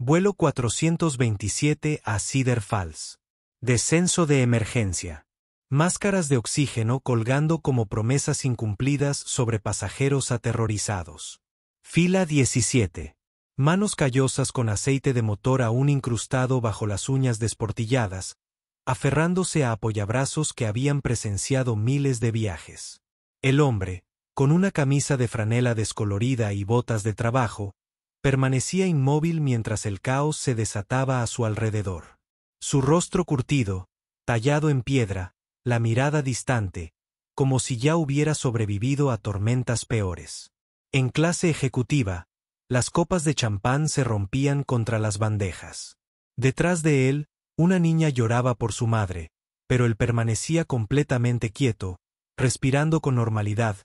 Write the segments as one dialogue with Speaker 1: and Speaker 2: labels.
Speaker 1: Vuelo 427 a Cedar Falls. Descenso de emergencia. Máscaras de oxígeno colgando como promesas incumplidas sobre pasajeros aterrorizados. Fila 17. Manos callosas con aceite de motor aún incrustado bajo las uñas desportilladas, aferrándose a apoyabrazos que habían presenciado miles de viajes. El hombre, con una camisa de franela descolorida y botas de trabajo, permanecía inmóvil mientras el caos se desataba a su alrededor. Su rostro curtido, tallado en piedra, la mirada distante, como si ya hubiera sobrevivido a tormentas peores. En clase ejecutiva, las copas de champán se rompían contra las bandejas. Detrás de él, una niña lloraba por su madre, pero él permanecía completamente quieto, respirando con normalidad,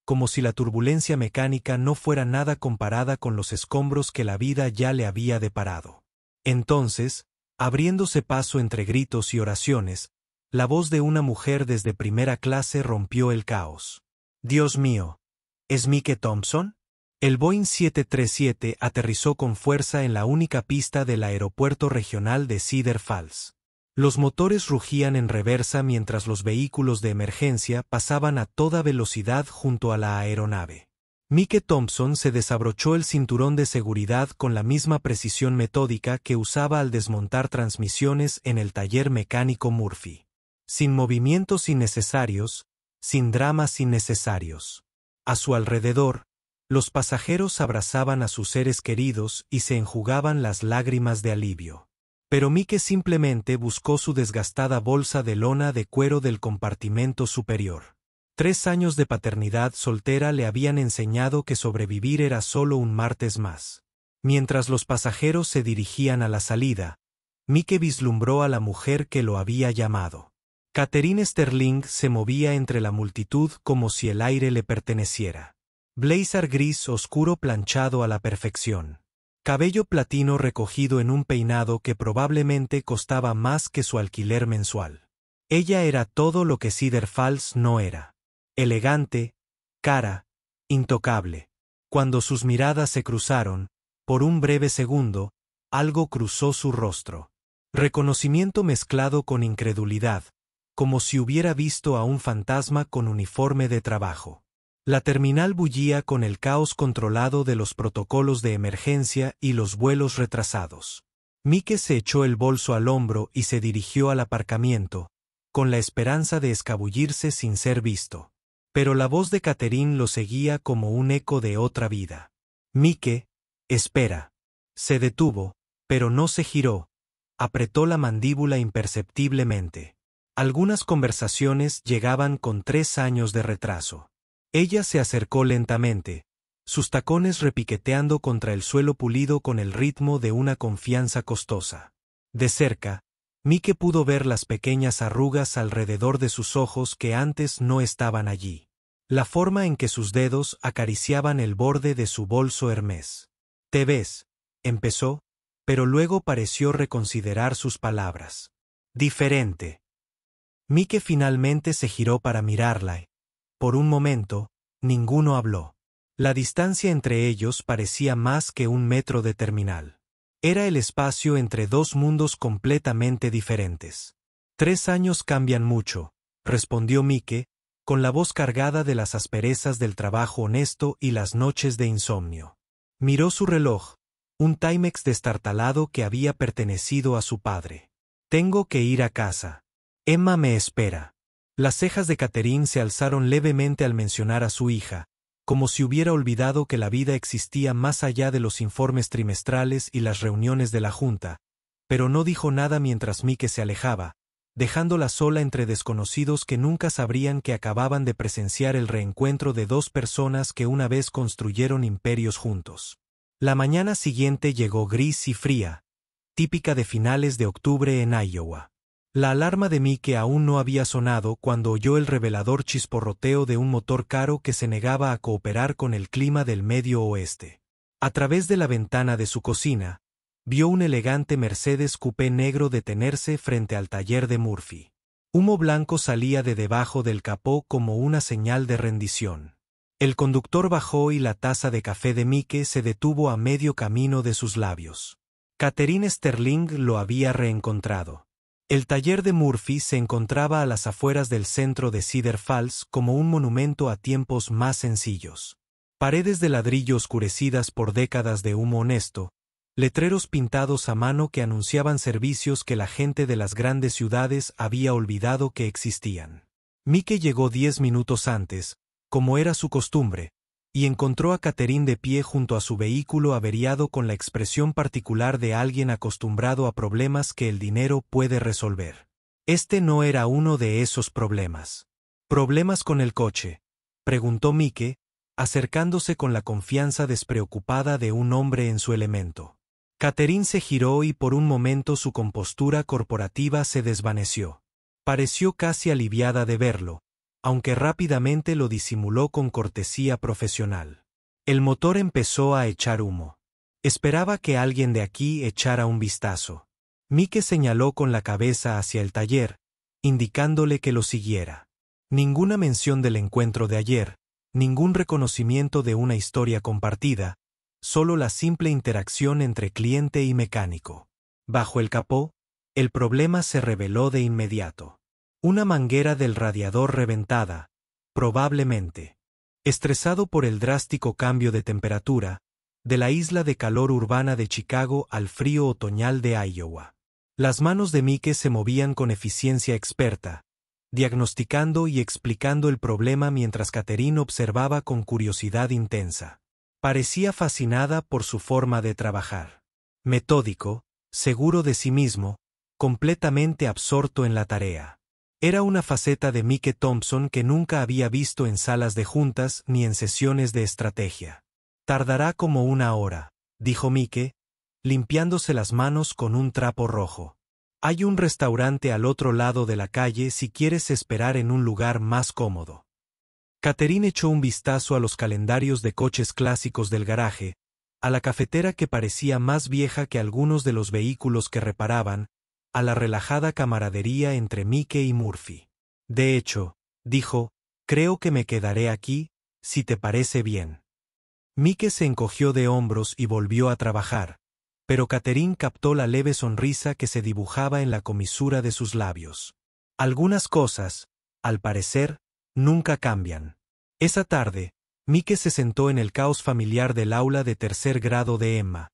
Speaker 1: como si la turbulencia mecánica no fuera nada comparada con los escombros que la vida ya le había deparado. Entonces, abriéndose paso entre gritos y oraciones, la voz de una mujer desde primera clase rompió el caos. «Dios mío, ¿es Mike Thompson?» El Boeing 737 aterrizó con fuerza en la única pista del aeropuerto regional de Cedar Falls. Los motores rugían en reversa mientras los vehículos de emergencia pasaban a toda velocidad junto a la aeronave. Mike Thompson se desabrochó el cinturón de seguridad con la misma precisión metódica que usaba al desmontar transmisiones en el taller mecánico Murphy. Sin movimientos innecesarios, sin dramas innecesarios. A su alrededor, los pasajeros abrazaban a sus seres queridos y se enjugaban las lágrimas de alivio. Pero Mike simplemente buscó su desgastada bolsa de lona de cuero del compartimento superior. 3 años de paternidad soltera le habían enseñado que sobrevivir era solo un martes más. Mientras los pasajeros se dirigían a la salida, Mike vislumbró a la mujer que lo había llamado. Catherine Sterling se movía entre la multitud como si el aire le perteneciera. Blazer gris oscuro planchado a la perfección. Cabello platino recogido en un peinado que probablemente costaba más que su alquiler mensual. Ella era todo lo que Cedar Falls no era. Elegante, cara, intocable. Cuando sus miradas se cruzaron, por un breve segundo, algo cruzó su rostro. Reconocimiento mezclado con incredulidad, como si hubiera visto a un fantasma con uniforme de trabajo. La terminal bullía con el caos controlado de los protocolos de emergencia y los vuelos retrasados. Mike se echó el bolso al hombro y se dirigió al aparcamiento, con la esperanza de escabullirse sin ser visto. Pero la voz de Catherine lo seguía como un eco de otra vida. «Mike, espera». Se detuvo, pero no se giró. Apretó la mandíbula imperceptiblemente. Algunas conversaciones llegaban con 3 años de retraso. Ella se acercó lentamente, sus tacones repiqueteando contra el suelo pulido con el ritmo de una confianza costosa. De cerca, Mike pudo ver las pequeñas arrugas alrededor de sus ojos que antes no estaban allí. La forma en que sus dedos acariciaban el borde de su bolso Hermès. «Te ves», empezó, pero luego pareció reconsiderar sus palabras. «Diferente». Mike finalmente se giró para mirarla. Por un momento, ninguno habló. La distancia entre ellos parecía más que 1 metro de terminal. Era el espacio entre 2 mundos completamente diferentes. 3 años cambian mucho, respondió Mike, con la voz cargada de las asperezas del trabajo honesto y las noches de insomnio. Miró su reloj, un Timex destartalado que había pertenecido a su padre. «Tengo que ir a casa. Emma me espera». Las cejas de Catherine se alzaron levemente al mencionar a su hija, como si hubiera olvidado que la vida existía más allá de los informes trimestrales y las reuniones de la junta, pero no dijo nada mientras Mike se alejaba, dejándola sola entre desconocidos que nunca sabrían que acababan de presenciar el reencuentro de 2 personas que una vez construyeron imperios juntos. La mañana siguiente llegó gris y fría, típica de finales de octubre en Iowa. La alarma de Mike aún no había sonado cuando oyó el revelador chisporroteo de un motor caro que se negaba a cooperar con el clima del Medio Oeste. A través de la ventana de su cocina, vio un elegante Mercedes coupé negro detenerse frente al taller de Murphy. Humo blanco salía de debajo del capó como una señal de rendición. El conductor bajó y la taza de café de Mike se detuvo a medio camino de sus labios. Catherine Sterling lo había reencontrado. El taller de Murphy se encontraba a las afueras del centro de Cedar Falls como un monumento a tiempos más sencillos. Paredes de ladrillo oscurecidas por décadas de humo honesto, letreros pintados a mano que anunciaban servicios que la gente de las grandes ciudades había olvidado que existían. Mike llegó 10 minutos antes, como era su costumbre, y encontró a Catherine de pie junto a su vehículo averiado con la expresión particular de alguien acostumbrado a problemas que el dinero puede resolver. Este no era uno de esos problemas. ¿Problemas con el coche?, preguntó Mike, acercándose con la confianza despreocupada de un hombre en su elemento. Catherine se giró y por un momento su compostura corporativa se desvaneció. Pareció casi aliviada de verlo, aunque rápidamente lo disimuló con cortesía profesional. El motor empezó a echar humo. Esperaba que alguien de aquí echara un vistazo. Mike señaló con la cabeza hacia el taller, indicándole que lo siguiera. Ninguna mención del encuentro de ayer, ningún reconocimiento de una historia compartida, solo la simple interacción entre cliente y mecánico. Bajo el capó, el problema se reveló de inmediato. Una manguera del radiador reventada, probablemente. Estresado por el drástico cambio de temperatura, de la isla de calor urbana de Chicago al frío otoñal de Iowa. Las manos de Mike se movían con eficiencia experta, diagnosticando y explicando el problema mientras Catherine observaba con curiosidad intensa. Parecía fascinada por su forma de trabajar. Metódico, seguro de sí mismo, completamente absorto en la tarea. Era una faceta de Mike Thompson que nunca había visto en salas de juntas ni en sesiones de estrategia. Tardará como 1 hora, dijo Mike, limpiándose las manos con un trapo rojo. Hay un restaurante al otro lado de la calle si quieres esperar en un lugar más cómodo. Catherine echó un vistazo a los calendarios de coches clásicos del garaje, a la cafetera que parecía más vieja que algunos de los vehículos que reparaban, a la relajada camaradería entre Mike y Murphy. De hecho, dijo, creo que me quedaré aquí, si te parece bien. Mike se encogió de hombros y volvió a trabajar, pero Catherine captó la leve sonrisa que se dibujaba en la comisura de sus labios. Algunas cosas, al parecer, nunca cambian. Esa tarde, Mike se sentó en el caos familiar del aula de 3er grado de Emma,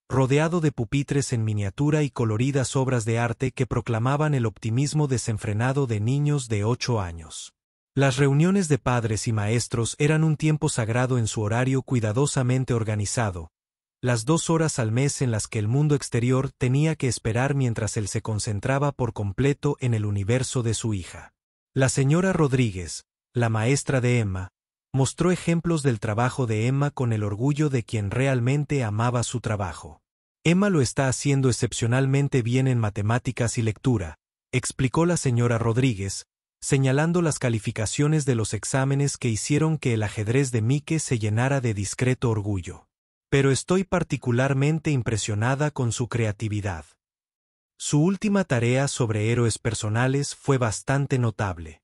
Speaker 1: rodeado de pupitres en miniatura y coloridas obras de arte que proclamaban el optimismo desenfrenado de niños de 8 años. Las reuniones de padres y maestros eran un tiempo sagrado en su horario cuidadosamente organizado, las 2 horas al mes en las que el mundo exterior tenía que esperar mientras él se concentraba por completo en el universo de su hija. La señora Rodríguez, la maestra de Emma, mostró ejemplos del trabajo de Emma con el orgullo de quien realmente amaba su trabajo. Emma lo está haciendo excepcionalmente bien en matemáticas y lectura, explicó la señora Rodríguez, señalando las calificaciones de los exámenes que hicieron que el ajedrez de Mike se llenara de discreto orgullo. Pero estoy particularmente impresionada con su creatividad. Su última tarea sobre héroes personales fue bastante notable.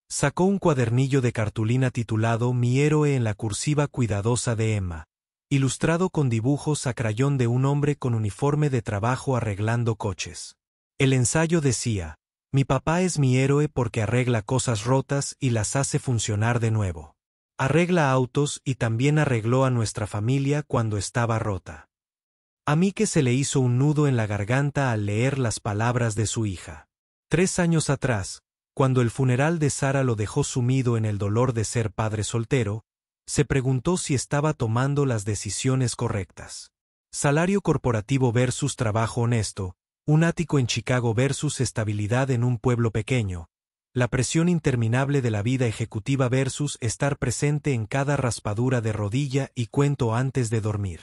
Speaker 1: Sacó un cuadernillo de cartulina titulado Mi héroe en la cursiva cuidadosa de Emma, ilustrado con dibujos a crayón de un hombre con uniforme de trabajo arreglando coches. El ensayo decía, mi papá es mi héroe porque arregla cosas rotas y las hace funcionar de nuevo. Arregla autos y también arregló a nuestra familia cuando estaba rota. A Mike se le hizo un nudo en la garganta al leer las palabras de su hija. 3 años atrás, cuando el funeral de Sara lo dejó sumido en el dolor de ser padre soltero, se preguntó si estaba tomando las decisiones correctas. Salario corporativo versus trabajo honesto, un ático en Chicago versus estabilidad en un pueblo pequeño, la presión interminable de la vida ejecutiva versus estar presente en cada raspadura de rodilla y cuento antes de dormir.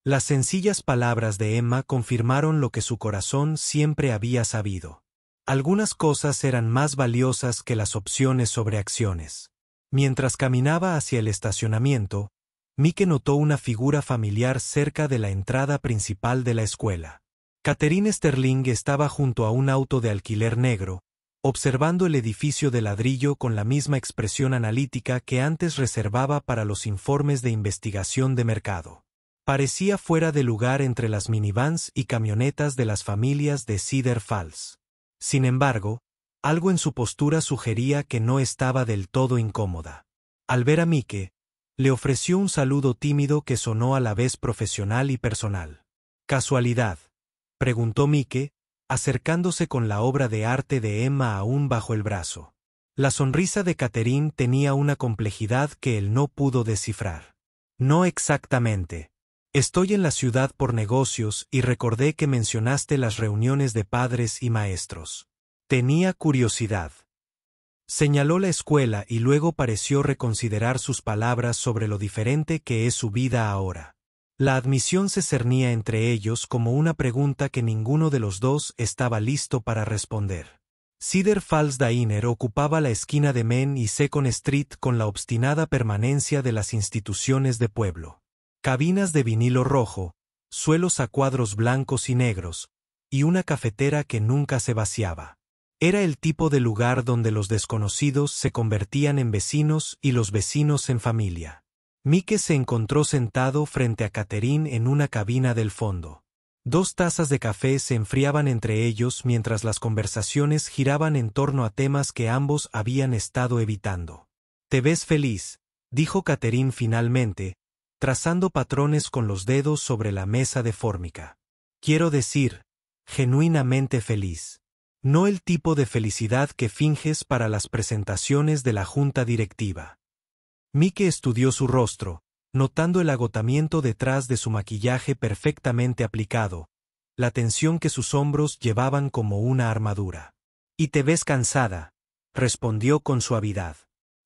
Speaker 1: Las sencillas palabras de Emma confirmaron lo que su corazón siempre había sabido. Algunas cosas eran más valiosas que las opciones sobre acciones. Mientras caminaba hacia el estacionamiento, Mike notó una figura familiar cerca de la entrada principal de la escuela. Catherine Sterling estaba junto a un auto de alquiler negro, observando el edificio de ladrillo con la misma expresión analítica que antes reservaba para los informes de investigación de mercado. Parecía fuera de lugar entre las minivans y camionetas de las familias de Cedar Falls. Sin embargo, algo en su postura sugería que no estaba del todo incómoda. Al ver a Mike, le ofreció un saludo tímido que sonó a la vez profesional y personal. ¿Casualidad?, preguntó Mike, acercándose con la obra de arte de Emma aún bajo el brazo. La sonrisa de Catherine tenía una complejidad que él no pudo descifrar. No exactamente. Estoy en la ciudad por negocios y recordé que mencionaste las reuniones de padres y maestros. Tenía curiosidad. Señaló la escuela y luego pareció reconsiderar sus palabras sobre lo diferente que es su vida ahora. La admisión se cernía entre ellos como una pregunta que ninguno de los dos estaba listo para responder. Cedar Falls Diner ocupaba la esquina de Main y Second Street con la obstinada permanencia de las instituciones de pueblo. Cabinas de vinilo rojo, suelos a cuadros blancos y negros, y una cafetera que nunca se vaciaba. Era el tipo de lugar donde los desconocidos se convertían en vecinos y los vecinos en familia. Mike se encontró sentado frente a Catherine en una cabina del fondo. 2 tazas de café se enfriaban entre ellos mientras las conversaciones giraban en torno a temas que ambos habían estado evitando. «Te ves feliz», dijo Catherine finalmente, trazando patrones con los dedos sobre la mesa de fórmica. «Quiero decir, genuinamente feliz. No el tipo de felicidad que finges para las presentaciones de la junta directiva». Mike estudió su rostro, notando el agotamiento detrás de su maquillaje perfectamente aplicado, la tensión que sus hombros llevaban como una armadura. «Y te ves cansada», respondió con suavidad.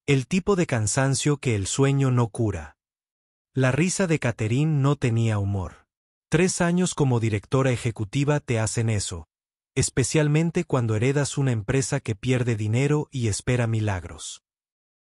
Speaker 1: «El tipo de cansancio que el sueño no cura». La risa de Catherine no tenía humor. 3 años como directora ejecutiva te hacen eso, especialmente cuando heredas una empresa que pierde dinero y espera milagros.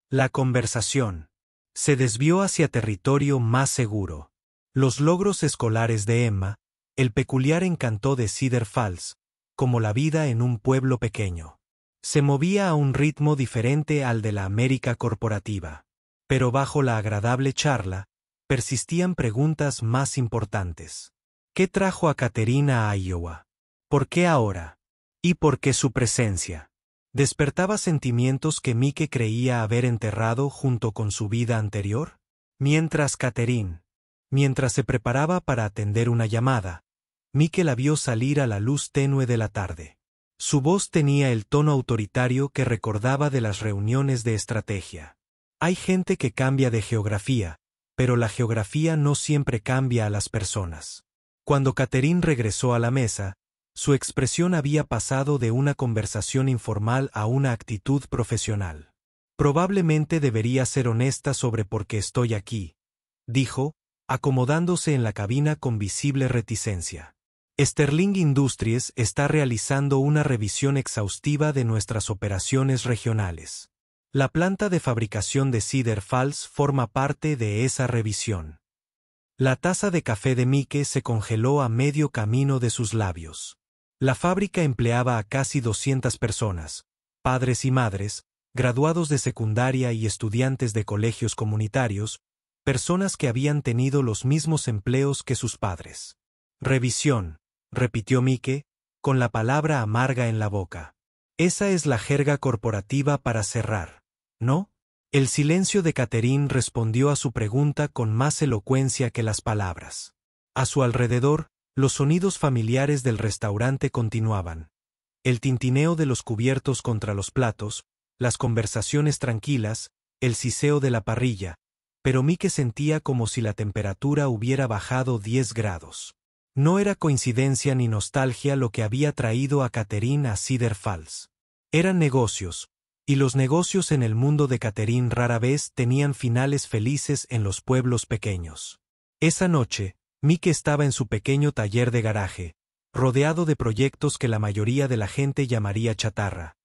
Speaker 1: La conversación se desvió hacia territorio más seguro. Los logros escolares de Emma, el peculiar encanto de Cedar Falls, como la vida en un pueblo pequeño. Se movía a un ritmo diferente al de la América corporativa. Pero bajo la agradable charla, persistían preguntas más importantes. ¿Qué trajo a Catherine a Iowa? ¿Por qué ahora? ¿Y por qué su presencia? ¿Despertaba sentimientos que Mike creía haber enterrado junto con su vida anterior? Mientras se preparaba para atender una llamada, Mike la vio salir a la luz tenue de la tarde. Su voz tenía el tono autoritario que recordaba de las reuniones de estrategia. Hay gente que cambia de geografía, pero la geografía no siempre cambia a las personas. Cuando Catherine regresó a la mesa, su expresión había pasado de una conversación informal a una actitud profesional. «Probablemente debería ser honesta sobre por qué estoy aquí», dijo, acomodándose en la cabina con visible reticencia. «Sterling Industries está realizando una revisión exhaustiva de nuestras operaciones regionales. La planta de fabricación de Cedar Falls forma parte de esa revisión». La taza de café de Mike se congeló a medio camino de sus labios. La fábrica empleaba a casi 200 personas, padres y madres, graduados de secundaria y estudiantes de colegios comunitarios, personas que habían tenido los mismos empleos que sus padres. «Revisión», repitió Mike, con la palabra amarga en la boca. «Esa es la jerga corporativa para cerrar, ¿no?». El silencio de Catherine respondió a su pregunta con más elocuencia que las palabras. A su alrededor, los sonidos familiares del restaurante continuaban. El tintineo de los cubiertos contra los platos, las conversaciones tranquilas, el siseo de la parrilla, pero Mike sentía como si la temperatura hubiera bajado 10 grados. No era coincidencia ni nostalgia lo que había traído a Catherine a Cedar Falls. Eran negocios, y los negocios en el mundo de Catherine rara vez tenían finales felices en los pueblos pequeños. Esa noche, Mike estaba en su pequeño taller de garaje, rodeado de proyectos que la mayoría de la gente llamaría chatarra.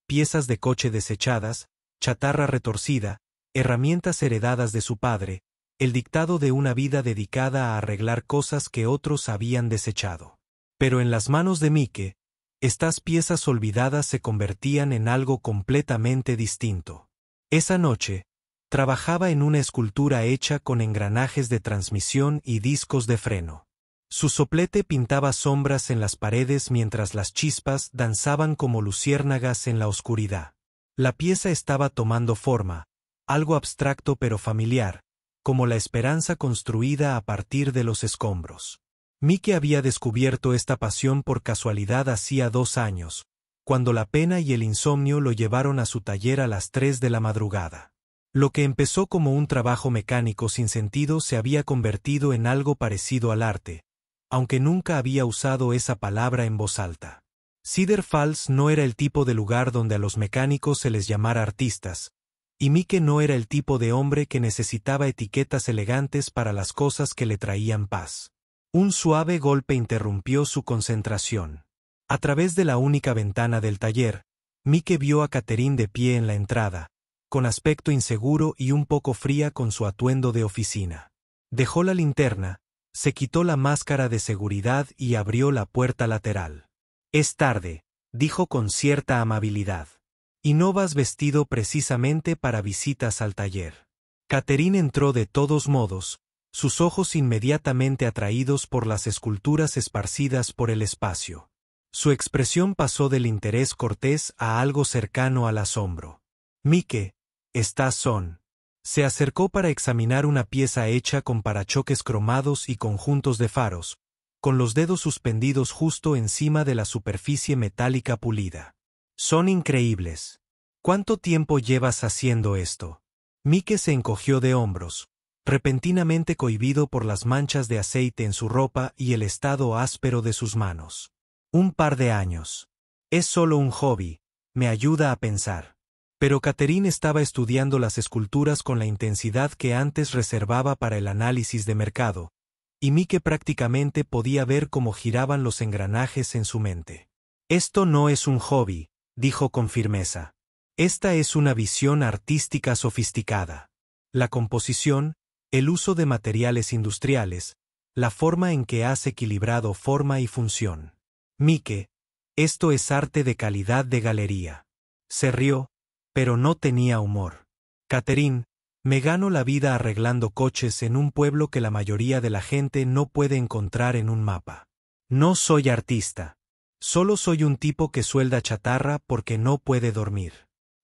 Speaker 1: Piezas de coche desechadas, chatarra retorcida, herramientas heredadas de su padre, el dictado de una vida dedicada a arreglar cosas que otros habían desechado. Pero en las manos de Mike, estas piezas olvidadas se convertían en algo completamente distinto. Esa noche, Trabajaba en una escultura hecha con engranajes de transmisión y discos de freno. Su soplete pintaba sombras en las paredes mientras las chispas danzaban como luciérnagas en la oscuridad. La pieza estaba tomando forma, algo abstracto pero familiar, como la esperanza construida a partir de los escombros. Mike había descubierto esta pasión por casualidad hacía 2 años, cuando la pena y el insomnio lo llevaron a su taller a las 3 de la madrugada. Lo que empezó como un trabajo mecánico sin sentido se había convertido en algo parecido al arte, aunque nunca había usado esa palabra en voz alta. Cedar Falls no era el tipo de lugar donde a los mecánicos se les llamara artistas, y Mike no era el tipo de hombre que necesitaba etiquetas elegantes para las cosas que le traían paz. Un suave golpe interrumpió su concentración. A través de la única ventana del taller, Mike vio a Catherine de pie en la entrada, con aspecto inseguro y un poco fría con su atuendo de oficina. Dejó la linterna, se quitó la máscara de seguridad y abrió la puerta lateral. «Es tarde», dijo con cierta amabilidad. «Y no vas vestido precisamente para visitas al taller». Catherine entró de todos modos, sus ojos inmediatamente atraídos por las esculturas esparcidas por el espacio. Su expresión pasó del interés cortés a algo cercano al asombro. «Mike, ¿estás son?» Se acercó para examinar una pieza hecha con parachoques cromados y conjuntos de faros, con los dedos suspendidos justo encima de la superficie metálica pulida. «Son increíbles. ¿Cuánto tiempo llevas haciendo esto?» Mike se encogió de hombros, repentinamente cohibido por las manchas de aceite en su ropa y el estado áspero de sus manos. «Un par de años. Es solo un hobby, me ayuda a pensar». Pero Catherine estaba estudiando las esculturas con la intensidad que antes reservaba para el análisis de mercado, y Mike prácticamente podía ver cómo giraban los engranajes en su mente. «Esto no es un hobby», dijo con firmeza. «Esta es una visión artística sofisticada. La composición, el uso de materiales industriales, la forma en que has equilibrado forma y función. Mike, esto es arte de calidad de galería». Se rió, pero no tenía humor. «Catherine, me gano la vida arreglando coches en un pueblo que la mayoría de la gente no puede encontrar en un mapa. No soy artista. Solo soy un tipo que suelda chatarra porque no puede dormir».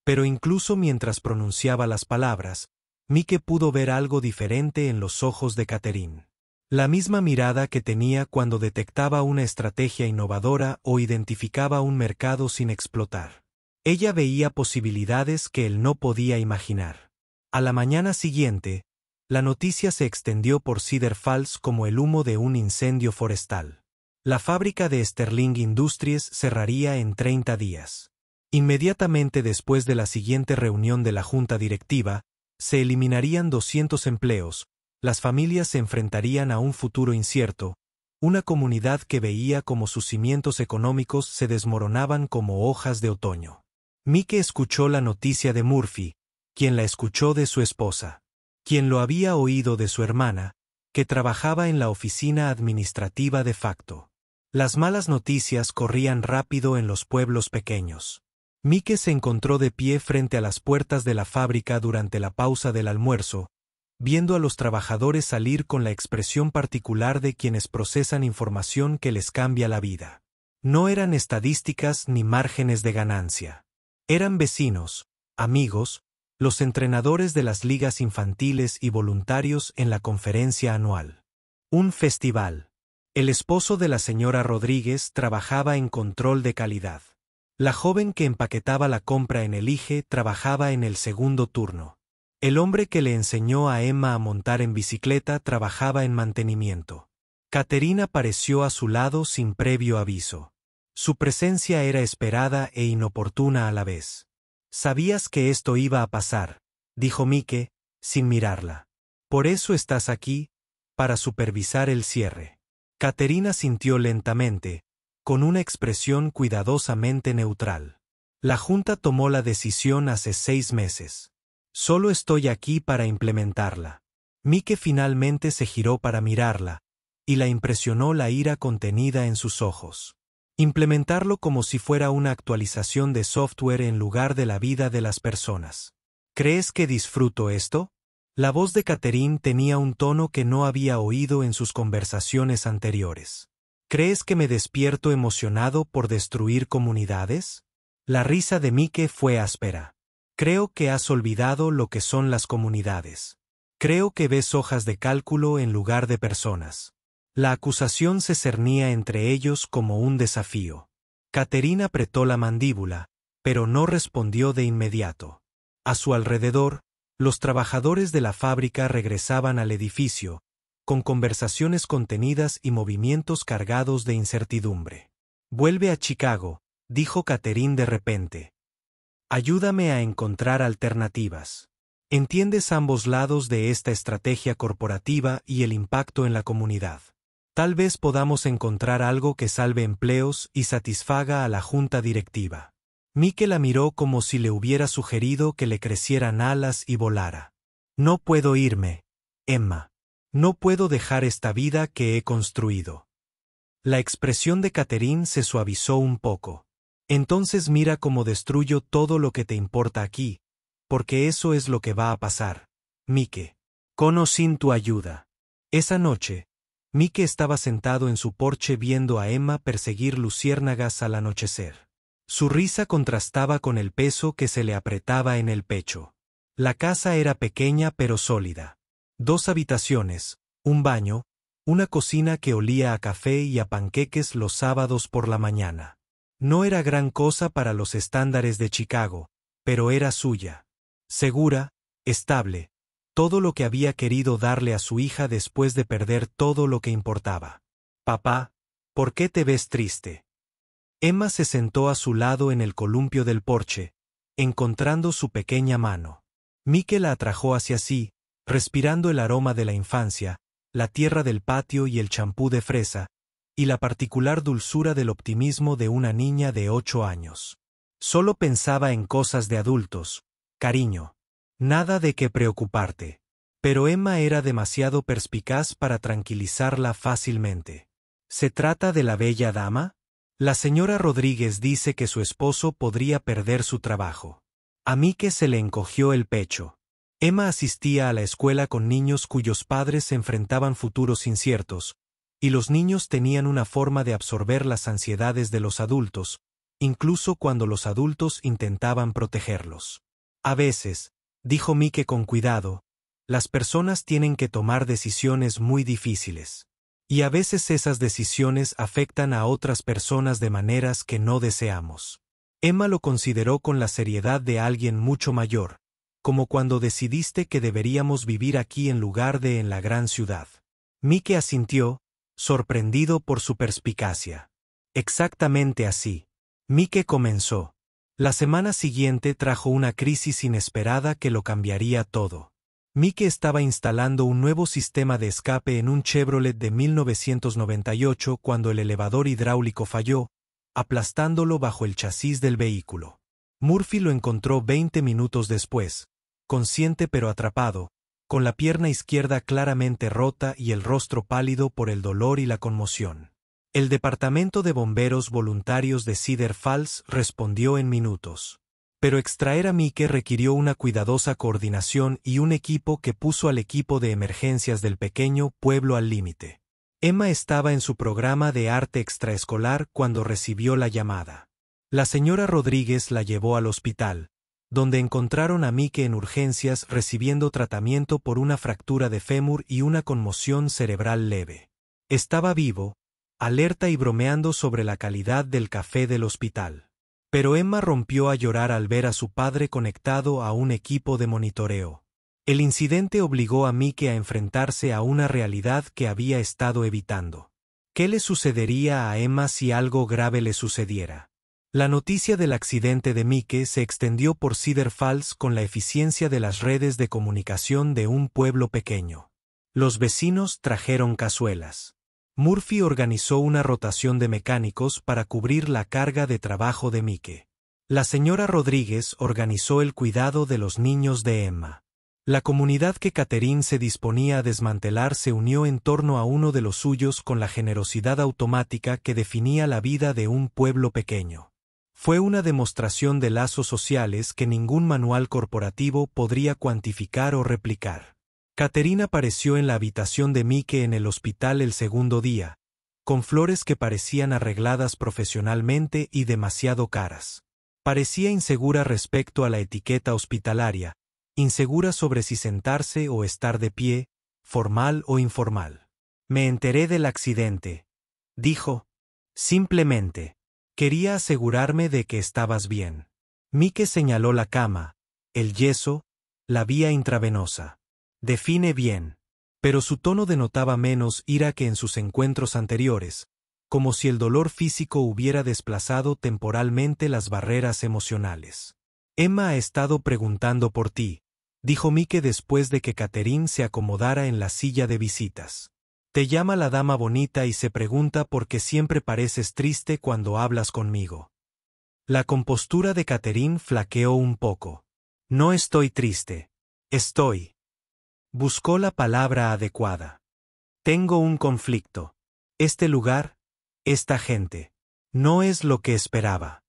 Speaker 1: Pero incluso mientras pronunciaba las palabras, Mike pudo ver algo diferente en los ojos de Catherine. La misma mirada que tenía cuando detectaba una estrategia innovadora o identificaba un mercado sin explotar. Ella veía posibilidades que él no podía imaginar. A la mañana siguiente, la noticia se extendió por Cedar Falls como el humo de un incendio forestal. La fábrica de Sterling Industries cerraría en 30 días. Inmediatamente después de la siguiente reunión de la junta directiva, se eliminarían 200 empleos, las familias se enfrentarían a un futuro incierto, una comunidad que veía como sus cimientos económicos se desmoronaban como hojas de otoño. Mike escuchó la noticia de Murphy, quien la escuchó de su esposa, quien lo había oído de su hermana, que trabajaba en la oficina administrativa de facto. Las malas noticias corrían rápido en los pueblos pequeños. Mike se encontró de pie frente a las puertas de la fábrica durante la pausa del almuerzo, viendo a los trabajadores salir con la expresión particular de quienes procesan información que les cambia la vida. No eran estadísticas ni márgenes de ganancia. Eran vecinos, amigos, los entrenadores de las ligas infantiles y voluntarios en la conferencia anual. Un festival. El esposo de la señora Rodríguez trabajaba en control de calidad. La joven que empaquetaba la compra en el IGE trabajaba en el segundo turno. El hombre que le enseñó a Emma a montar en bicicleta trabajaba en mantenimiento. Catherine apareció a su lado sin previo aviso. Su presencia era esperada e inoportuna a la vez. «Sabías que esto iba a pasar», dijo Mike, sin mirarla. «Por eso estás aquí, para supervisar el cierre». Catherine asintió lentamente, con una expresión cuidadosamente neutral. «La Junta tomó la decisión hace 6 meses. Solo estoy aquí para implementarla». Mike finalmente se giró para mirarla, y la impresionó la ira contenida en sus ojos. Implementarlo como si fuera una actualización de software en lugar de la vida de las personas. ¿Crees que disfruto esto? La voz de Catherine tenía un tono que no había oído en sus conversaciones anteriores. ¿Crees que me despierto emocionado por destruir comunidades? La risa de Mike fue áspera. Creo que has olvidado lo que son las comunidades. Creo que ves hojas de cálculo en lugar de personas. La acusación se cernía entre ellos como un desafío. Catherine apretó la mandíbula, pero no respondió de inmediato. A su alrededor, los trabajadores de la fábrica regresaban al edificio, con conversaciones contenidas y movimientos cargados de incertidumbre. «Vuelve a Chicago», dijo Catherine de repente. «Ayúdame a encontrar alternativas. Entiendes ambos lados de esta estrategia corporativa y el impacto en la comunidad. Tal vez podamos encontrar algo que salve empleos y satisfaga a la junta directiva». Mike la miró como si le hubiera sugerido que le crecieran alas y volara. «No puedo irme, Emma. No puedo dejar esta vida que he construido». La expresión de Catherine se suavizó un poco. «Entonces mira cómo destruyo todo lo que te importa aquí, porque eso es lo que va a pasar, Mike. Con o sin tu ayuda». Esa noche, Mike estaba sentado en su porche viendo a Emma perseguir luciérnagas al anochecer. Su risa contrastaba con el peso que se le apretaba en el pecho. La casa era pequeña pero sólida. 2 habitaciones, un baño, una cocina que olía a café y a panqueques los sábados por la mañana. No era gran cosa para los estándares de Chicago, pero era suya. Segura, estable, todo lo que había querido darle a su hija después de perder todo lo que importaba. «Papá, ¿por qué te ves triste?». Emma se sentó a su lado en el columpio del porche, encontrando su pequeña mano. Mike la atrajo hacia sí, respirando el aroma de la infancia, la tierra del patio y el champú de fresa, y la particular dulzura del optimismo de una niña de 8 años. Solo pensaba en cosas de adultos, cariño. Nada de qué preocuparte. Pero Emma era demasiado perspicaz para tranquilizarla fácilmente. ¿Se trata de la bella dama? La señora Rodríguez dice que su esposo podría perder su trabajo. A Mike se le encogió el pecho. Emma asistía a la escuela con niños cuyos padres enfrentaban futuros inciertos, y los niños tenían una forma de absorber las ansiedades de los adultos, incluso cuando los adultos intentaban protegerlos. A veces, dijo Mike con cuidado, las personas tienen que tomar decisiones muy difíciles. Y a veces esas decisiones afectan a otras personas de maneras que no deseamos. Emma lo consideró con la seriedad de alguien mucho mayor, como cuando decidiste que deberíamos vivir aquí en lugar de en la gran ciudad. Mike asintió, sorprendido por su perspicacia. Exactamente así. Mike comenzó. La semana siguiente trajo una crisis inesperada que lo cambiaría todo. Mike estaba instalando un nuevo sistema de escape en un Chevrolet de 1998 cuando el elevador hidráulico falló, aplastándolo bajo el chasis del vehículo. Murphy lo encontró 20 minutos después, consciente pero atrapado, con la pierna izquierda claramente rota y el rostro pálido por el dolor y la conmoción. El Departamento de Bomberos Voluntarios de Cedar Falls respondió en minutos. Pero extraer a Mike requirió una cuidadosa coordinación y un equipo que puso al equipo de emergencias del pequeño pueblo al límite. Emma estaba en su programa de arte extraescolar cuando recibió la llamada. La señora Rodríguez la llevó al hospital, donde encontraron a Mike en urgencias recibiendo tratamiento por una fractura de fémur y una conmoción cerebral leve. Estaba vivo, alerta y bromeando sobre la calidad del café del hospital. Pero Emma rompió a llorar al ver a su padre conectado a un equipo de monitoreo. El incidente obligó a Mike a enfrentarse a una realidad que había estado evitando. ¿Qué le sucedería a Emma si algo grave le sucediera? La noticia del accidente de Mike se extendió por Cedar Falls con la eficiencia de las redes de comunicación de un pueblo pequeño. Los vecinos trajeron cazuelas. Murphy organizó una rotación de mecánicos para cubrir la carga de trabajo de Mike. La señora Rodríguez organizó el cuidado de los niños de Emma. La comunidad que Catherine se disponía a desmantelar se unió en torno a uno de los suyos con la generosidad automática que definía la vida de un pueblo pequeño. Fue una demostración de lazos sociales que ningún manual corporativo podría cuantificar o replicar. Catherine apareció en la habitación de Mike en el hospital el segundo día, con flores que parecían arregladas profesionalmente y demasiado caras. Parecía insegura respecto a la etiqueta hospitalaria, insegura sobre si sentarse o estar de pie, formal o informal. Me enteré del accidente, dijo. Simplemente. Quería asegurarme de que estabas bien. Mike señaló la cama, el yeso, la vía intravenosa. Define bien. Pero su tono denotaba menos ira que en sus encuentros anteriores, como si el dolor físico hubiera desplazado temporalmente las barreras emocionales. Emma ha estado preguntando por ti, dijo Mike después de que Catherine se acomodara en la silla de visitas. Te llama la dama bonita y se pregunta por qué siempre pareces triste cuando hablas conmigo. La compostura de Catherine flaqueó un poco. No estoy triste. Estoy. Buscó la palabra adecuada. Tengo un conflicto. Este lugar, esta gente, no es lo que esperaba.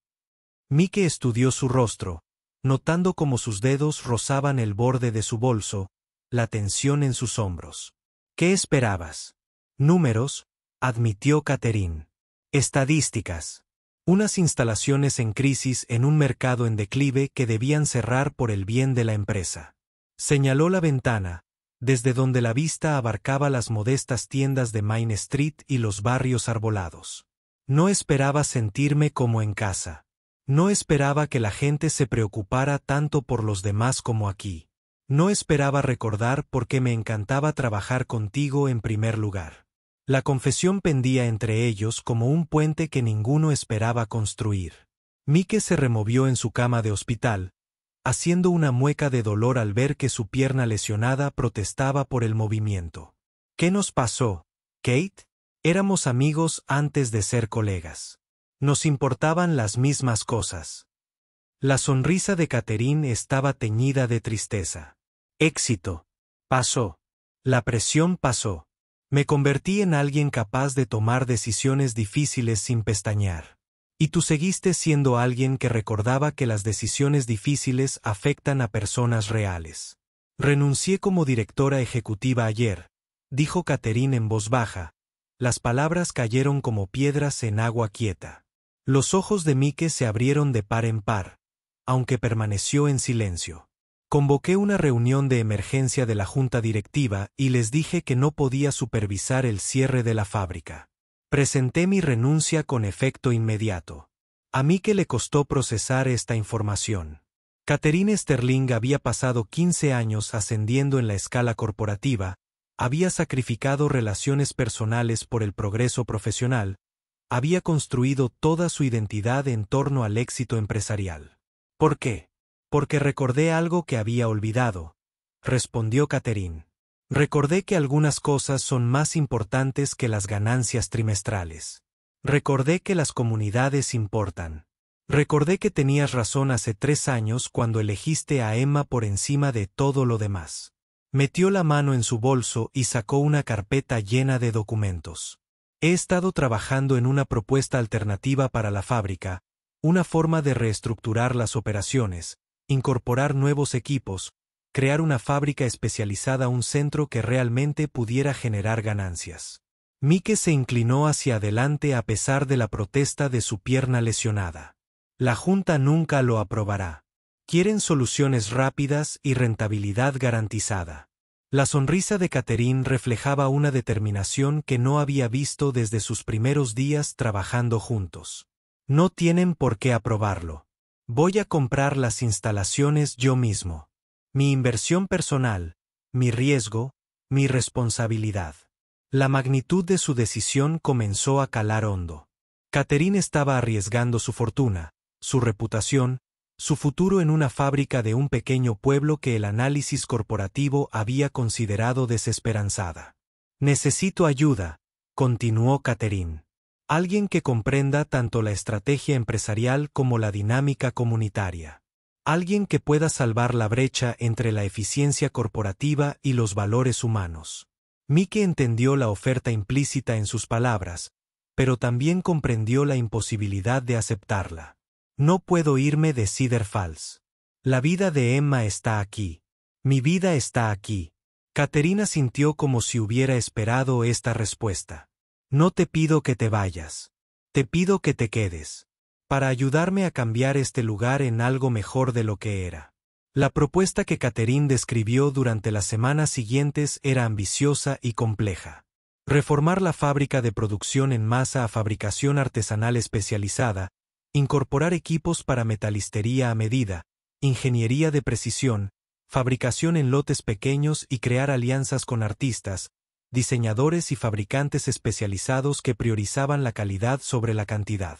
Speaker 1: Mike estudió su rostro, notando cómo sus dedos rozaban el borde de su bolso, la tensión en sus hombros. ¿Qué esperabas? Números, admitió Catherine. Estadísticas. Unas instalaciones en crisis en un mercado en declive que debían cerrar por el bien de la empresa. Señaló la ventana, desde donde la vista abarcaba las modestas tiendas de Main Street y los barrios arbolados. No esperaba sentirme como en casa. No esperaba que la gente se preocupara tanto por los demás como aquí. No esperaba recordar por qué me encantaba trabajar contigo en primer lugar. La confesión pendía entre ellos como un puente que ninguno esperaba construir. Mike se removió en su cama de hospital, haciendo una mueca de dolor al ver que su pierna lesionada protestaba por el movimiento. ¿Qué nos pasó, Kate? Éramos amigos antes de ser colegas. Nos importaban las mismas cosas. La sonrisa de Catherine estaba teñida de tristeza. Éxito. Pasó. La presión pasó. Me convertí en alguien capaz de tomar decisiones difíciles sin pestañear. Y tú seguiste siendo alguien que recordaba que las decisiones difíciles afectan a personas reales. Renuncié como directora ejecutiva ayer, dijo Catherine en voz baja. Las palabras cayeron como piedras en agua quieta. Los ojos de Mike se abrieron de par en par, aunque permaneció en silencio. Convoqué una reunión de emergencia de la junta directiva y les dije que no podía supervisar el cierre de la fábrica. Presenté mi renuncia con efecto inmediato. A Mike le costó procesar esta información. Catherine Sterling había pasado 15 años ascendiendo en la escala corporativa, había sacrificado relaciones personales por el progreso profesional, había construido toda su identidad en torno al éxito empresarial. ¿Por qué? Porque recordé algo que había olvidado, respondió Catherine. Recordé que algunas cosas son más importantes que las ganancias trimestrales. Recordé que las comunidades importan. Recordé que tenías razón hace 3 años cuando elegiste a Emma por encima de todo lo demás. Metió la mano en su bolso y sacó una carpeta llena de documentos. He estado trabajando en una propuesta alternativa para la fábrica, una forma de reestructurar las operaciones, incorporar nuevos equipos, crear una fábrica especializada, un centro que realmente pudiera generar ganancias. Mike se inclinó hacia adelante a pesar de la protesta de su pierna lesionada. La junta nunca lo aprobará. Quieren soluciones rápidas y rentabilidad garantizada. La sonrisa de Catherine reflejaba una determinación que no había visto desde sus primeros días trabajando juntos. No tienen por qué aprobarlo. Voy a comprar las instalaciones yo mismo. Mi inversión personal, mi riesgo, mi responsabilidad. La magnitud de su decisión comenzó a calar hondo. Catherine estaba arriesgando su fortuna, su reputación, su futuro en una fábrica de un pequeño pueblo que el análisis corporativo había considerado desesperanzada. Necesito ayuda, continuó Catherine. Alguien que comprenda tanto la estrategia empresarial como la dinámica comunitaria. Alguien que pueda salvar la brecha entre la eficiencia corporativa y los valores humanos. Mike entendió la oferta implícita en sus palabras, pero también comprendió la imposibilidad de aceptarla. No puedo irme de Cedar Falls. La vida de Emma está aquí. Mi vida está aquí. Caterina sintió como si hubiera esperado esta respuesta. No te pido que te vayas. Te pido que te quedes. Para ayudarme a cambiar este lugar en algo mejor de lo que era. La propuesta que Catherine describió durante las semanas siguientes era ambiciosa y compleja. Reformar la fábrica de producción en masa a fabricación artesanal especializada, incorporar equipos para metalistería a medida, ingeniería de precisión, fabricación en lotes pequeños y crear alianzas con artistas, diseñadores y fabricantes especializados que priorizaban la calidad sobre la cantidad.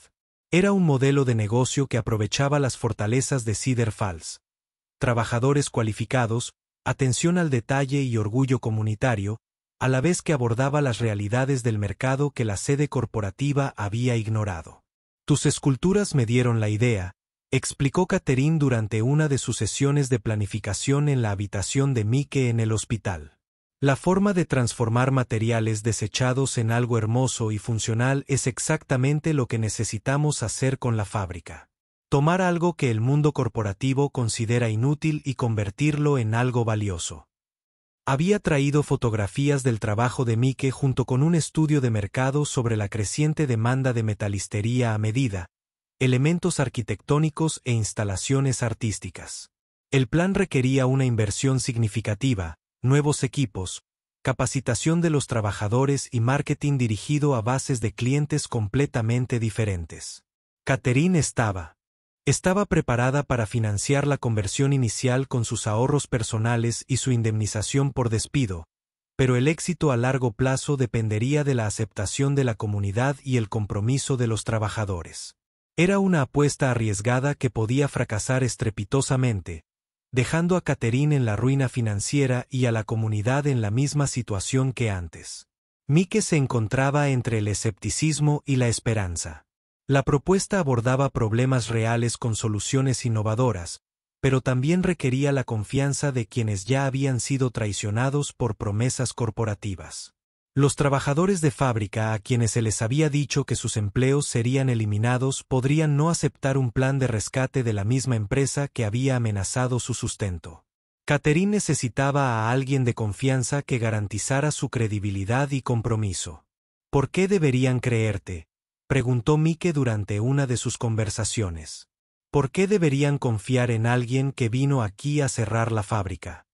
Speaker 1: Era un modelo de negocio que aprovechaba las fortalezas de Cedar Falls. Trabajadores cualificados, atención al detalle y orgullo comunitario, a la vez que abordaba las realidades del mercado que la sede corporativa había ignorado. Tus esculturas me dieron la idea, explicó Catherine durante una de sus sesiones de planificación en la habitación de Mike en el hospital. La forma de transformar materiales desechados en algo hermoso y funcional es exactamente lo que necesitamos hacer con la fábrica. Tomar algo que el mundo corporativo considera inútil y convertirlo en algo valioso. Había traído fotografías del trabajo de Mike junto con un estudio de mercado sobre la creciente demanda de metalistería a medida, elementos arquitectónicos e instalaciones artísticas. El plan requería una inversión significativa, nuevos equipos, capacitación de los trabajadores y marketing dirigido a bases de clientes completamente diferentes. Catherine estaba preparada para financiar la conversión inicial con sus ahorros personales y su indemnización por despido, pero el éxito a largo plazo dependería de la aceptación de la comunidad y el compromiso de los trabajadores. Era una apuesta arriesgada que podía fracasar estrepitosamente, dejando a Catherine en la ruina financiera y a la comunidad en la misma situación que antes. Mike se encontraba entre el escepticismo y la esperanza. La propuesta abordaba problemas reales con soluciones innovadoras, pero también requería la confianza de quienes ya habían sido traicionados por promesas corporativas. Los trabajadores de fábrica a quienes se les había dicho que sus empleos serían eliminados podrían no aceptar un plan de rescate de la misma empresa que había amenazado su sustento. Catherine necesitaba a alguien de confianza que garantizara su credibilidad y compromiso. ¿Por qué deberían creerte?, preguntó Mike durante una de sus conversaciones. ¿Por qué deberían confiar en alguien que vino aquí a cerrar la fábrica?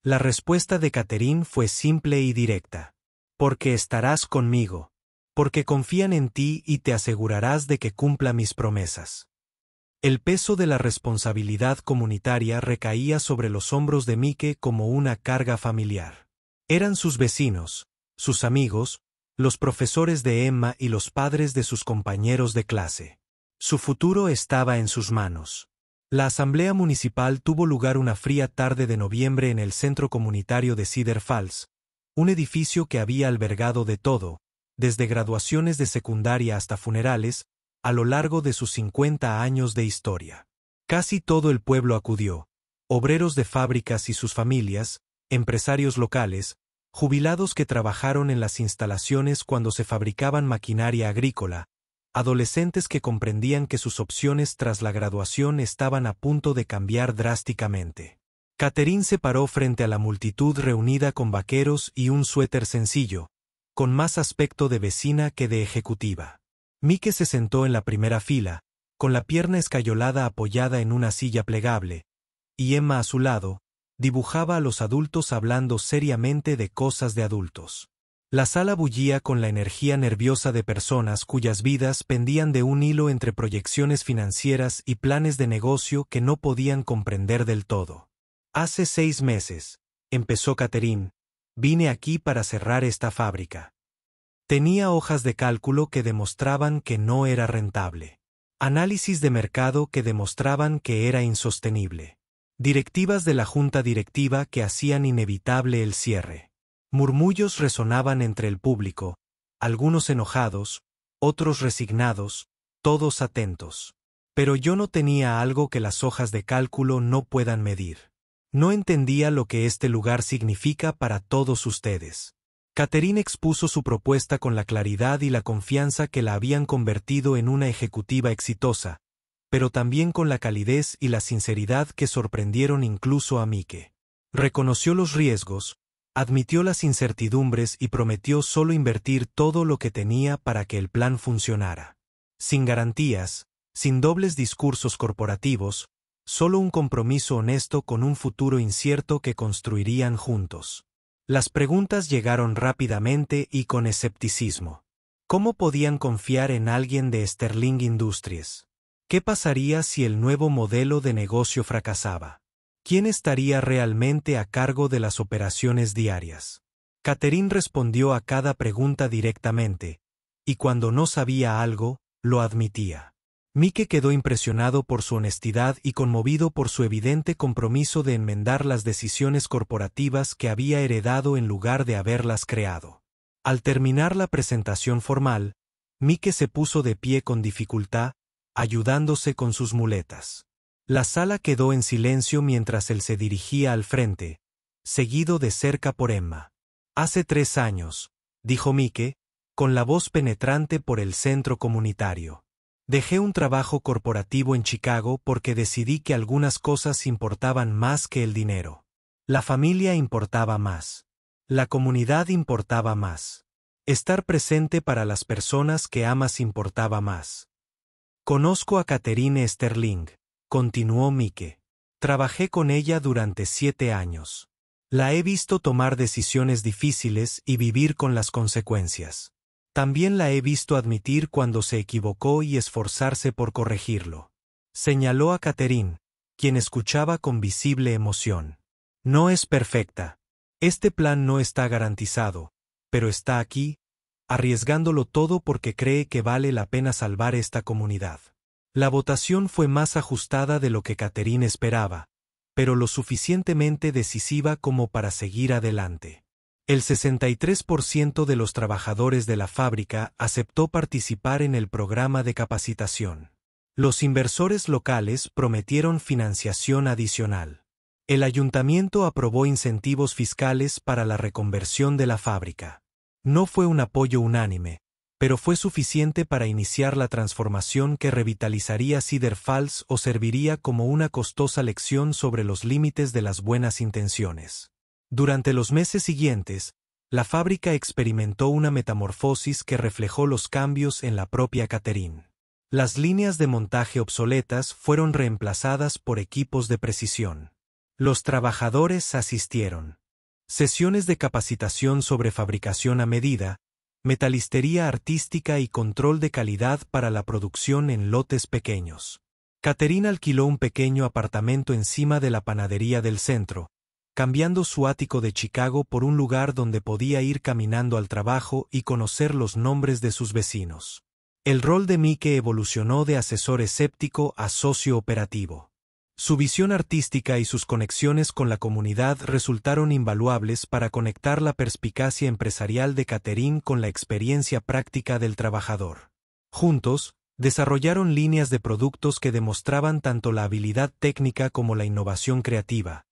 Speaker 1: La respuesta de Catherine fue simple y directa. Porque estarás conmigo. Porque confían en ti y te asegurarás de que cumpla mis promesas. El peso de la responsabilidad comunitaria recaía sobre los hombros de Mike como una carga familiar. Eran sus vecinos, sus amigos, los profesores de Emma y los padres de sus compañeros de clase. Su futuro estaba en sus manos. La asamblea municipal tuvo lugar una fría tarde de noviembre en el centro comunitario de Cedar Falls, un edificio que había albergado de todo, desde graduaciones de secundaria hasta funerales, a lo largo de sus 50 años de historia. Casi todo el pueblo acudió, obreros de fábricas y sus familias, empresarios locales, jubilados que trabajaron en las instalaciones cuando se fabricaban maquinaria agrícola, adolescentes que comprendían que sus opciones tras la graduación estaban a punto de cambiar drásticamente. Catherine se paró frente a la multitud reunida con vaqueros y un suéter sencillo, con más aspecto de vecina que de ejecutiva. Mike se sentó en la primera fila, con la pierna escayolada apoyada en una silla plegable, y Emma a su lado, dibujaba a los adultos hablando seriamente de cosas de adultos. La sala bullía con la energía nerviosa de personas cuyas vidas pendían de un hilo entre proyecciones financieras y planes de negocio que no podían comprender del todo. Hace 6 meses, empezó Catherine, vine aquí para cerrar esta fábrica. Tenía hojas de cálculo que demostraban que no era rentable. Análisis de mercado que demostraban que era insostenible. Directivas de la junta directiva que hacían inevitable el cierre. Murmullos resonaban entre el público, algunos enojados, otros resignados, todos atentos. Pero yo no tenía algo que las hojas de cálculo no puedan medir. No entendía lo que este lugar significa para todos ustedes. Catherine expuso su propuesta con la claridad y la confianza que la habían convertido en una ejecutiva exitosa, pero también con la calidez y la sinceridad que sorprendieron incluso a Mike. Reconoció los riesgos, admitió las incertidumbres y prometió solo invertir todo lo que tenía para que el plan funcionara. Sin garantías, sin dobles discursos corporativos, solo un compromiso honesto con un futuro incierto que construirían juntos. Las preguntas llegaron rápidamente y con escepticismo. ¿Cómo podían confiar en alguien de Sterling Industries? ¿Qué pasaría si el nuevo modelo de negocio fracasaba? ¿Quién estaría realmente a cargo de las operaciones diarias? Catherine respondió a cada pregunta directamente, y cuando no sabía algo, lo admitía. Mike quedó impresionado por su honestidad y conmovido por su evidente compromiso de enmendar las decisiones corporativas que había heredado en lugar de haberlas creado. Al terminar la presentación formal, Mike se puso de pie con dificultad, ayudándose con sus muletas. La sala quedó en silencio mientras él se dirigía al frente, seguido de cerca por Emma. Hace 3 años, dijo Mike, con la voz penetrante por el centro comunitario. Dejé un trabajo corporativo en Chicago porque decidí que algunas cosas importaban más que el dinero. La familia importaba más. La comunidad importaba más. Estar presente para las personas que amas importaba más. Conozco a Catherine Sterling, continuó Mike. Trabajé con ella durante 7 años. La he visto tomar decisiones difíciles y vivir con las consecuencias. También la he visto admitir cuando se equivocó y esforzarse por corregirlo. Señaló a Catherine, quien escuchaba con visible emoción. No es perfecta. Este plan no está garantizado, pero está aquí, arriesgándolo todo porque cree que vale la pena salvar esta comunidad. La votación fue más ajustada de lo que Catherine esperaba, pero lo suficientemente decisiva como para seguir adelante. El 63% de los trabajadores de la fábrica aceptó participar en el programa de capacitación. Los inversores locales prometieron financiación adicional. El ayuntamiento aprobó incentivos fiscales para la reconversión de la fábrica. No fue un apoyo unánime, pero fue suficiente para iniciar la transformación que revitalizaría Cedar Falls o serviría como una costosa lección sobre los límites de las buenas intenciones. Durante los meses siguientes, la fábrica experimentó una metamorfosis que reflejó los cambios en la propia Catherine. Las líneas de montaje obsoletas fueron reemplazadas por equipos de precisión. Los trabajadores asistieron. Sesiones de capacitación sobre fabricación a medida, metalistería artística y control de calidad para la producción en lotes pequeños. Catherine alquiló un pequeño apartamento encima de la panadería del centro, cambiando su ático de Chicago por un lugar donde podía ir caminando al trabajo y conocer los nombres de sus vecinos. El rol de Mike evolucionó de asesor escéptico a socio operativo. Su visión artística y sus conexiones con la comunidad resultaron invaluables para conectar la perspicacia empresarial de Catherine con la experiencia práctica del trabajador. Juntos, desarrollaron líneas de productos que demostraban tanto la habilidad técnica como la innovación creativa,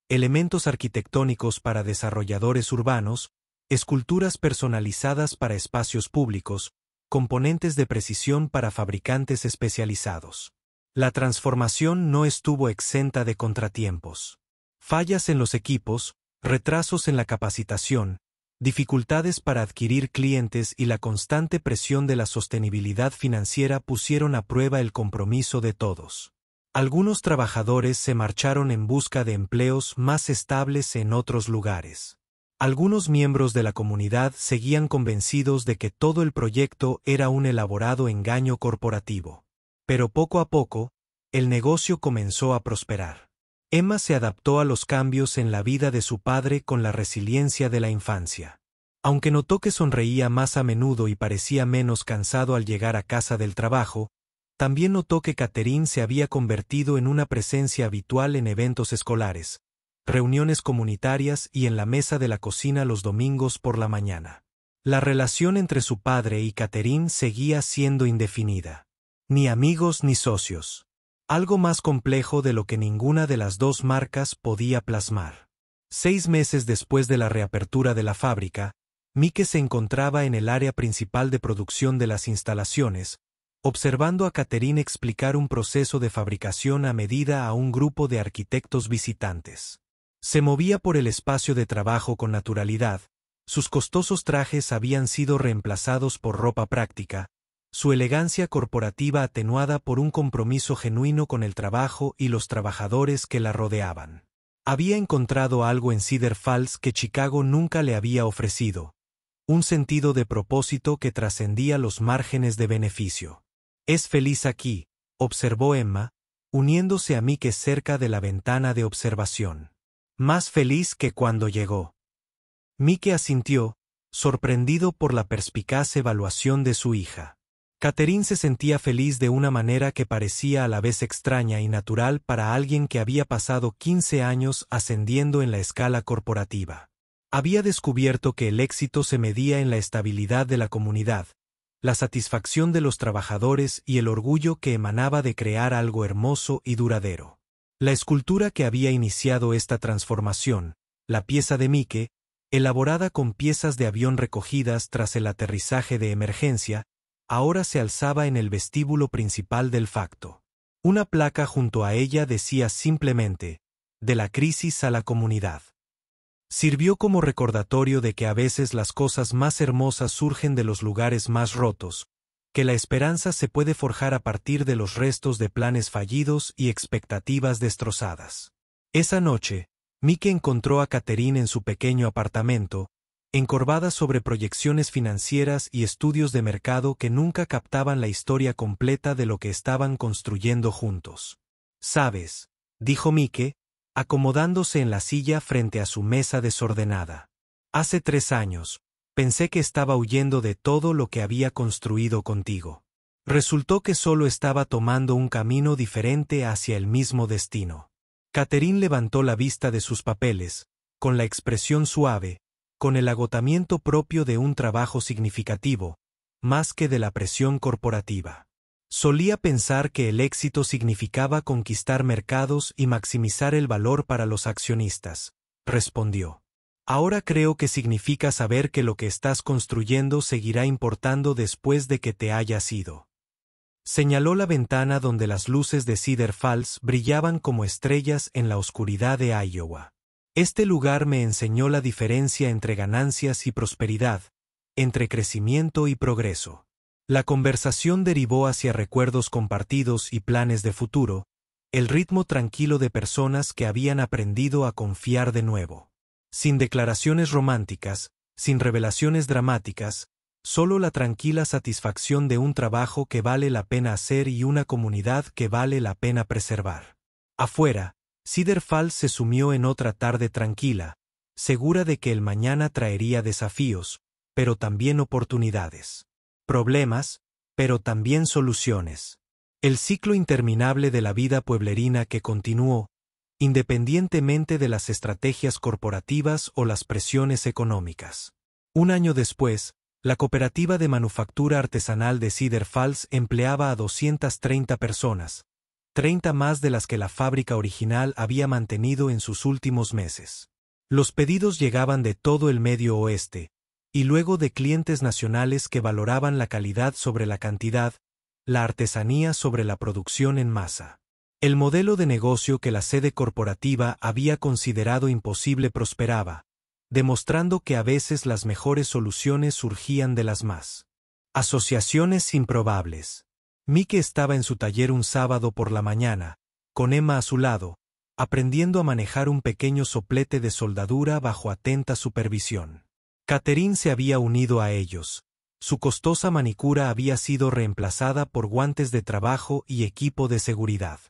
Speaker 1: elementos arquitectónicos para desarrolladores urbanos, esculturas personalizadas para espacios públicos, componentes de precisión para fabricantes especializados. La transformación no estuvo exenta de contratiempos. Fallas en los equipos, retrasos en la capacitación, dificultades para adquirir clientes y la constante presión de la sostenibilidad financiera pusieron a prueba el compromiso de todos. Algunos trabajadores se marcharon en busca de empleos más estables en otros lugares. Algunos miembros de la comunidad seguían convencidos de que todo el proyecto era un elaborado engaño corporativo. Pero poco a poco, el negocio comenzó a prosperar. Emma se adaptó a los cambios en la vida de su padre con la resiliencia de la infancia. Aunque notó que sonreía más a menudo y parecía menos cansado al llegar a casa del trabajo, también notó que Catherine se había convertido en una presencia habitual en eventos escolares, reuniones comunitarias y en la mesa de la cocina los domingos por la mañana. La relación entre su padre y Catherine seguía siendo indefinida. Ni amigos ni socios. Algo más complejo de lo que ninguna de las dos marcas podía plasmar. 6 meses después de la reapertura de la fábrica, Mike se encontraba en el área principal de producción de las instalaciones, observando a Catherine explicar un proceso de fabricación a medida a un grupo de arquitectos visitantes. Se movía por el espacio de trabajo con naturalidad, sus costosos trajes habían sido reemplazados por ropa práctica, su elegancia corporativa atenuada por un compromiso genuino con el trabajo y los trabajadores que la rodeaban. Había encontrado algo en Cedar Falls que Chicago nunca le había ofrecido, un sentido de propósito que trascendía los márgenes de beneficio. «Es feliz aquí», observó Emma, uniéndose a Mike cerca de la ventana de observación. «Más feliz que cuando llegó». Mike asintió, sorprendido por la perspicaz evaluación de su hija. Catherine se sentía feliz de una manera que parecía a la vez extraña y natural para alguien que había pasado 15 años ascendiendo en la escala corporativa. Había descubierto que el éxito se medía en la estabilidad de la comunidad, la satisfacción de los trabajadores y el orgullo que emanaba de crear algo hermoso y duradero. La escultura que había iniciado esta transformación, la pieza de Mike, elaborada con piezas de avión recogidas tras el aterrizaje de emergencia, ahora se alzaba en el vestíbulo principal del Facto. Una placa junto a ella decía simplemente, «De la crisis a la comunidad». Sirvió como recordatorio de que a veces las cosas más hermosas surgen de los lugares más rotos, que la esperanza se puede forjar a partir de los restos de planes fallidos y expectativas destrozadas. Esa noche, Mike encontró a Catherine en su pequeño apartamento, encorvada sobre proyecciones financieras y estudios de mercado que nunca captaban la historia completa de lo que estaban construyendo juntos. «¿Sabes?», dijo Mike, acomodándose en la silla frente a su mesa desordenada. «Hace 3 años, pensé que estaba huyendo de todo lo que había construido contigo. Resultó que solo estaba tomando un camino diferente hacia el mismo destino». Catherine levantó la vista de sus papeles, con la expresión suave, con el agotamiento propio de un trabajo significativo, más que de la presión corporativa. Solía pensar que el éxito significaba conquistar mercados y maximizar el valor para los accionistas, respondió. Ahora creo que significa saber que lo que estás construyendo seguirá importando después de que te hayas ido. Señaló la ventana donde las luces de Cedar Falls brillaban como estrellas en la oscuridad de Iowa. Este lugar me enseñó la diferencia entre ganancias y prosperidad, entre crecimiento y progreso. La conversación derivó hacia recuerdos compartidos y planes de futuro, el ritmo tranquilo de personas que habían aprendido a confiar de nuevo. Sin declaraciones románticas, sin revelaciones dramáticas, solo la tranquila satisfacción de un trabajo que vale la pena hacer y una comunidad que vale la pena preservar. Afuera, Cedar Falls se sumió en otra tarde tranquila, segura de que el mañana traería desafíos, pero también oportunidades. Problemas, pero también soluciones. El ciclo interminable de la vida pueblerina que continuó, independientemente de las estrategias corporativas o las presiones económicas. Un año después, la cooperativa de manufactura artesanal de Cedar Falls empleaba a 230 personas, 30 más de las que la fábrica original había mantenido en sus últimos meses. Los pedidos llegaban de todo el Medio Oeste, y luego de clientes nacionales que valoraban la calidad sobre la cantidad, la artesanía sobre la producción en masa. El modelo de negocio que la sede corporativa había considerado imposible prosperaba, demostrando que a veces las mejores soluciones surgían de las más. Asociaciones improbables. Mike estaba en su taller un sábado por la mañana, con Emma a su lado, aprendiendo a manejar un pequeño soplete de soldadura bajo atenta supervisión. Catherine se había unido a ellos. Su costosa manicura había sido reemplazada por guantes de trabajo y equipo de seguridad.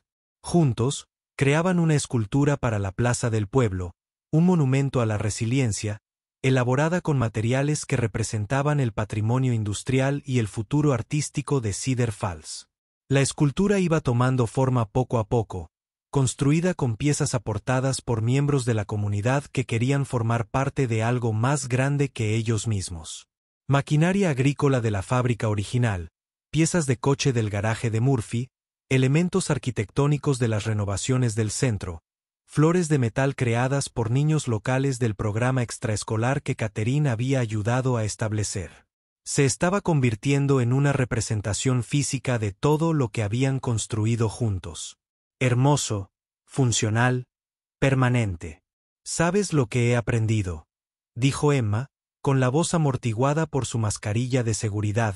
Speaker 1: Juntos, creaban una escultura para la plaza del pueblo, un monumento a la resiliencia, elaborada con materiales que representaban el patrimonio industrial y el futuro artístico de Cedar Falls. La escultura iba tomando forma poco a poco, construida con piezas aportadas por miembros de la comunidad que querían formar parte de algo más grande que ellos mismos. Maquinaria agrícola de la fábrica original, piezas de coche del garaje de Murphy, elementos arquitectónicos de las renovaciones del centro, flores de metal creadas por niños locales del programa extraescolar que Catherine había ayudado a establecer. Se estaba convirtiendo en una representación física de todo lo que habían construido juntos. Hermoso, funcional, permanente. ¿Sabes lo que he aprendido?, dijo Emma, con la voz amortiguada por su mascarilla de seguridad,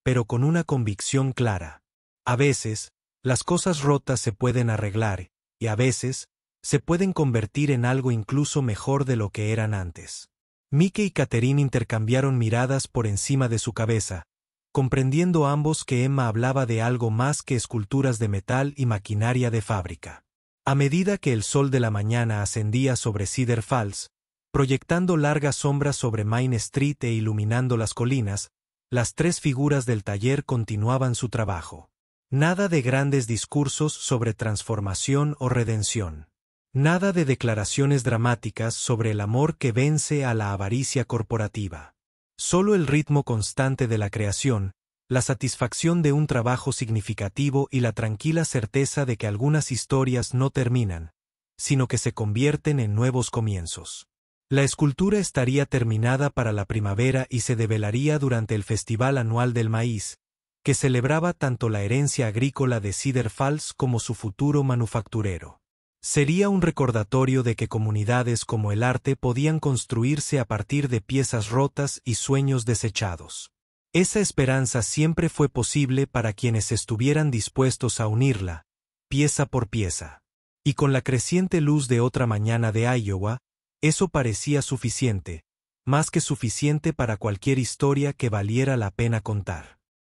Speaker 1: pero con una convicción clara. A veces, las cosas rotas se pueden arreglar, y a veces, se pueden convertir en algo incluso mejor de lo que eran antes. Mike y Catherine intercambiaron miradas por encima de su cabeza, comprendiendo ambos que Emma hablaba de algo más que esculturas de metal y maquinaria de fábrica. A medida que el sol de la mañana ascendía sobre Cedar Falls, proyectando largas sombras sobre Main Street e iluminando las colinas, las tres figuras del taller continuaban su trabajo. Nada de grandes discursos sobre transformación o redención. Nada de declaraciones dramáticas sobre el amor que vence a la avaricia corporativa. Solo el ritmo constante de la creación, la satisfacción de un trabajo significativo y la tranquila certeza de que algunas historias no terminan, sino que se convierten en nuevos comienzos. La escultura estaría terminada para la primavera y se develaría durante el Festival Anual del Maíz, que celebraba tanto la herencia agrícola de Cedar Falls como su futuro manufacturero. Sería un recordatorio de que comunidades como el arte podían construirse a partir de piezas rotas y sueños desechados. Esa esperanza siempre fue posible para quienes estuvieran dispuestos a unirla, pieza por pieza. Y con la creciente luz de otra mañana de Iowa, eso parecía suficiente, más que suficiente para cualquier historia que valiera la pena contar.